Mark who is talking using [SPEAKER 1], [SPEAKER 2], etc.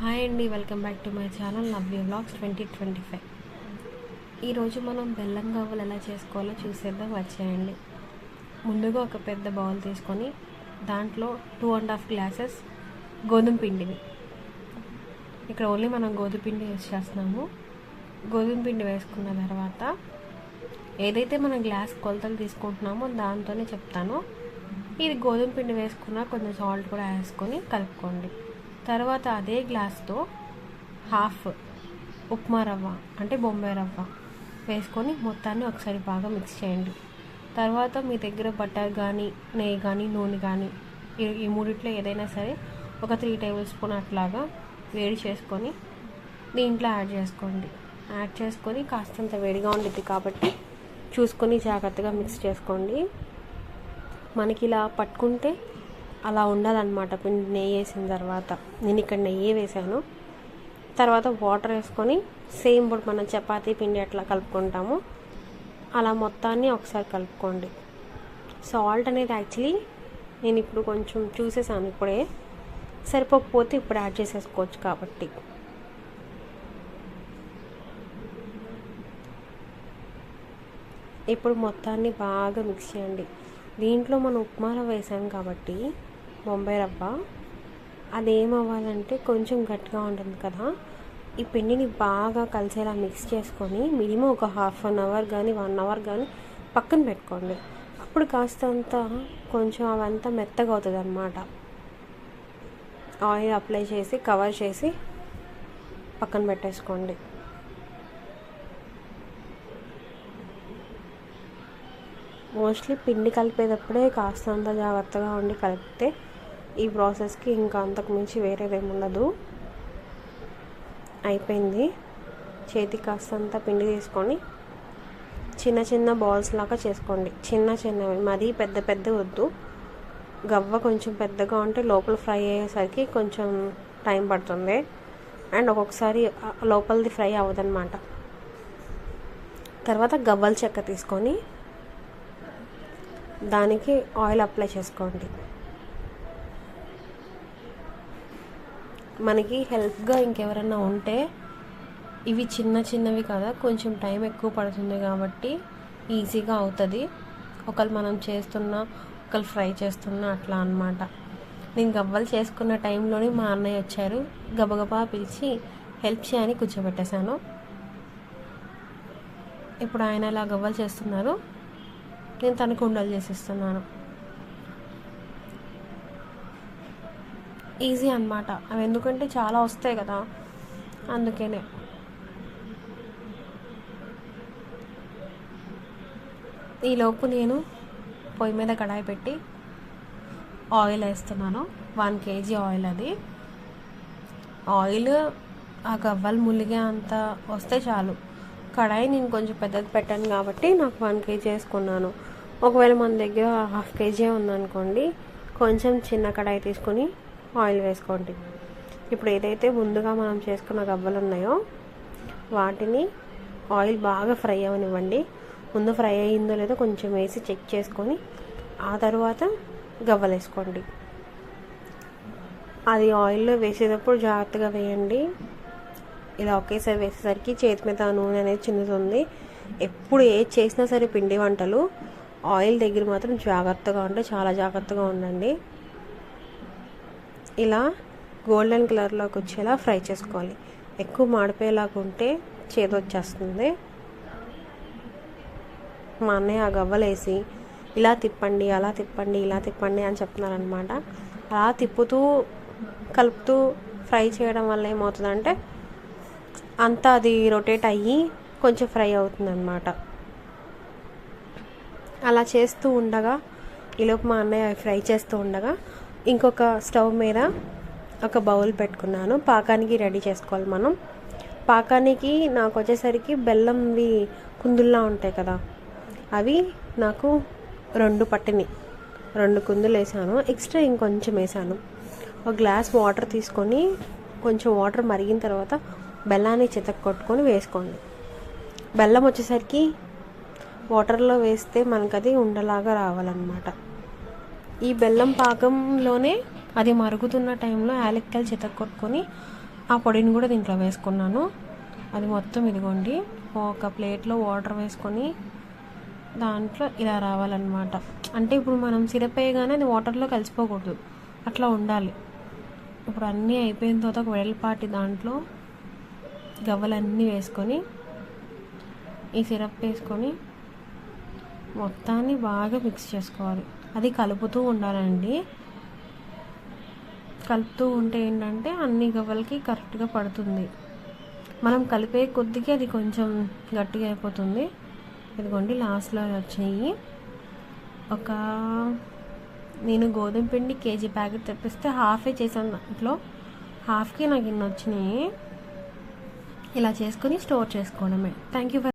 [SPEAKER 1] Hi అండి, welcome back to my channel lovely vlogs 2025. ఈరోజు మనం బెల్లం గవ్వలు ఎలా చేసుకోవాలో చూసేద్దాం, వచ్చేయండి. ముందుగా ఒక పెద్ద బౌల్ తీసుకొని దాంట్లో 2.5 గ్లాసెస్ గోధుమ పిండిని, ఇక్కడ ఓన్లీ మనం గోధుమ పిండి యూస్ చేస్తున్నాము. గోధుమ పిండి వేసుకున్న తర్వాత ఏదైతే మనం గ్లాస్ కొలతలు తీసుకుంటున్నామో దాంతోనే చెప్తాను. ఇది గోధుమ పిండి వేసుకున్న కొంచెం సాల్ట్ కూడా వేసుకొని కలుపుకోండి. తర్వాత అదే గ్లాస్తో హాఫ్ ఉప్మా రవ్వ అంటే బొంబాయి రవ్వ వేసుకొని మొత్తాన్ని ఒకసారి బాగా మిక్స్ చేయండి. తర్వాత మీ దగ్గర బటర్ కానీ నెయ్యి కానీ నూనె కానీ ఈ మూడిట్లో ఏదైనా సరే ఒక 3 టేబుల్ స్పూన్ అట్లాగా వేడి చేసుకొని దీంట్లో యాడ్ చేసుకోండి. యాడ్ చేసుకొని కాస్తంత వేడిగా ఉండిద్ది కాబట్టి చూసుకొని జాగ్రత్తగా మిక్స్ చేసుకోండి. మనకి ఇలా పట్టుకుంటే అలా ఉండాలన్నమాట. పిండి నెయ్యి వేసిన తర్వాత నేను ఇక్కడ నెయ్యి వేసాను. తర్వాత వాటర్ వేసుకొని సేమ్ ఇప్పుడు మనం చపాతీ పిండి ఎట్లా కలుపుకుంటామో అలా మొత్తాన్ని ఒకసారి కలుపుకోండి. సాల్ట్ అనేది యాక్చువల్లీ నేను ఇప్పుడు కొంచెం చూసేసాను, ఇప్పుడే సరిపోకపోతే ఇప్పుడు యాడ్ చేసేసుకోవచ్చు. కాబట్టి ఇప్పుడు మొత్తాన్ని బాగా మిక్స్ చేయండి. దీంట్లో మనం ఉప్మా రవ్వ వేసాం కాబట్టి బొంబాయి రవ్వ అదేమవ్వాలంటే కొంచెం గట్టిగా ఉంటుంది కదా. ఈ పిండిని బాగా కలిసేలా మిక్స్ చేసుకొని మినిమం ఒక హాఫ్ అన్ అవర్ కానీ 1 అవర్ కానీ పక్కన పెట్టుకోండి. అప్పుడు కాస్తంత కొంచెం అవంతా మెత్తగా అవుతుంది అన్నమాట. ఆయిల్ అప్లై చేసి కవర్ చేసి పక్కన పెట్టేసుకోండి. మోస్ట్లీ పిండి కలిపేటప్పుడే కాస్తంత జాగ్రత్తగా ఉండి కలిపితే ఈ ప్రాసెస్కి ఇంకా అంతకు మించి వేరేదేమి ఉండదు. అయిపోయింది. చేతికి కాస్తంత పిండి తీసుకొని చిన్న చిన్న బాల్స్ లాగా చేసుకోండి. చిన్నవి, మరీ పెద్ద వద్దు. గవ్వ కొంచెం పెద్దగా ఉంటే లోపల ఫ్రై అయ్యేసరికి కొంచెం టైం పడుతుంది అండ్ ఒక్కొక్కసారి లోపలిది ఫ్రై అవ్వదన్నమాట. తర్వాత గవ్వల చెక్క తీసుకొని దానికి ఆయిల్ అప్లై చేసుకోండి. మనకి హెల్ప్గా ఇంకెవరన్నా ఉంటే ఇవి చిన్నవి కదా, కొంచెం టైం ఎక్కువ పడుతుంది కాబట్టి ఈజీగా అవుతుంది. ఒకళ్ళు మనం చేస్తున్నా ఒకళ్ళు ఫ్రై చేస్తున్నా అట్లా అన్నమాట. నేను గవ్వలు చేసుకున్న టైంలోనే మా అన్నయ్య వచ్చారు. గబగబా పిలిచి హెల్ప్ చేయని కూర్చోబెట్టేశాను. ఇప్పుడు ఆయన ఇలా గవ్వలు చేస్తున్నారు, నేను తనకు ఉండలు చేసిస్తున్నాను. ఈజీ అన్నమాట అవి, ఎందుకంటే చాలా వస్తాయి కదా, అందుకనే. ఈలోపు నేను పొయ్యి మీద కడాయి పెట్టి ఆయిల్ వేస్తున్నాను. 1 kg ఆయిల్. అది ఆయిల్ ఆ గవ్వలు ములిగే అంత వస్తే చాలు. కడాయి నేను కొంచెం పెద్దది పెట్టాను కాబట్టి నాకు 1 kg వేసుకున్నాను. ఒకవేళ మన దగ్గర 1/2 kg ఉందనుకోండి, కొంచెం చిన్న కడాయి తీసుకొని ఆయిల్ వేసుకోండి. ఇప్పుడు ఏదైతే ముందుగా మనం చేసుకున్న గవ్వలు ఉన్నాయో వాటిని ఆయిల్ బాగా ఫ్రై అవ్వనివ్వండి. ముందు ఫ్రై అయ్యిందో లేదో కొంచెం వేసి చెక్ చేసుకొని ఆ తర్వాత గవ్వలు వేసుకోండి. అది ఆయిల్లో వేసేటప్పుడు జాగ్రత్తగా వేయండి. ఇలా ఒకేసారి వేసేసరికి చేతి మీద నూనె అనేది చిందుతుంది. ఎప్పుడు ఏది చేసినా సరే పిండి వంటలు ఆయిల్ దగ్గర మాత్రం జాగ్రత్తగా ఉంటే చాలా జాగ్రత్తగా ఉండండి. ఇలా గోల్డెన్ కలర్లోకి వచ్చేలా ఫ్రై చేసుకోవాలి. ఎక్కువ మాడిపోయేలాగా ఉంటే చేదొచ్చేస్తుంది. మా అన్నయ్య ఆ గవ్వలు వేసి ఇలా తిప్పండి, అలా తిప్పండి, ఇలా తిప్పండి అని చెప్తున్నారనమాట. అలా తిప్పుతూ కలుపుతూ ఫ్రై చేయడం వల్ల ఏమవుతుందంటే అంతా అది రొటేట్ అయ్యి కొంచెం ఫ్రై అవుతుందన్నమాట. అలా చేస్తూ ఉండగా ఈలోపు మా అన్నయ్య ఫ్రై చేస్తూ ఉండగా ఇంకొక స్టవ్ మీద ఒక బౌల్ పెట్టుకున్నాను. పాకానికి రెడీ చేసుకోవాలి మనం. పాకానికి నాకు వచ్చేసరికి బెల్లంవి కుందుల్లా ఉంటాయి కదా, అవి నాకు 2 పట్టిని. 2 కుందులు వేసాను. ఎక్స్ట్రా ఇంకొంచెం వేసాను. ఒక గ్లాస్ వాటర్ తీసుకొని కొంచెం వాటర్ మరిగిన తర్వాత బెల్లాన్ని చితక్కొట్టుకొని వేసుకోండి. బెల్లం వచ్చేసరికి వాటర్లో వేస్తే మనకు అది ఉండలాగా రావాలన్నమాట. ఈ బెల్లం పాకంలోనే అది మరుగుతున్న టైంలో యాలక్కాయలు చితక్కొట్టుకొని ఆ పొడిని కూడా దీంట్లో వేసుకున్నాను. అది మొత్తం ఇదిగోండి ఒక ప్లేట్లో వాటర్ వేసుకొని దాంట్లో ఇలా రావాలన్నమాట. అంటే ఇప్పుడు మనం సిరప్ వేయగానే అది వాటర్లో కలిసిపోకూడదు, అట్లా ఉండాలి. ఇప్పుడు అన్నీ అయిపోయిన తర్వాత ఒక వెడల్పాటి దాంట్లో గవ్వలన్నీ వేసుకొని ఈ సిరప్ వేసుకొని మొత్తాన్ని బాగా మిక్స్ చేసుకోవాలి. అది కలుపుతూ ఉండాలండి. కలుపుతూ ఉంటే ఏంటంటే అన్ని గవ్వలకి కరెక్ట్గా పడుతుంది. మనం కలిపే కొద్దిగా అది కొంచెం గట్టిగా అయిపోతుంది. ఇదిగోండి లాస్ట్లో వచ్చినాయి. నేను గోధుమ పిండి కేజీ ప్యాకెట్ తెప్పిస్తే హాఫే చేశాను, దాంట్లో హాఫ్కి నాకు ఇన్ని వచ్చినాయి. ఇలా చేసుకొని స్టోర్ చేసుకోవడమే. Thank you.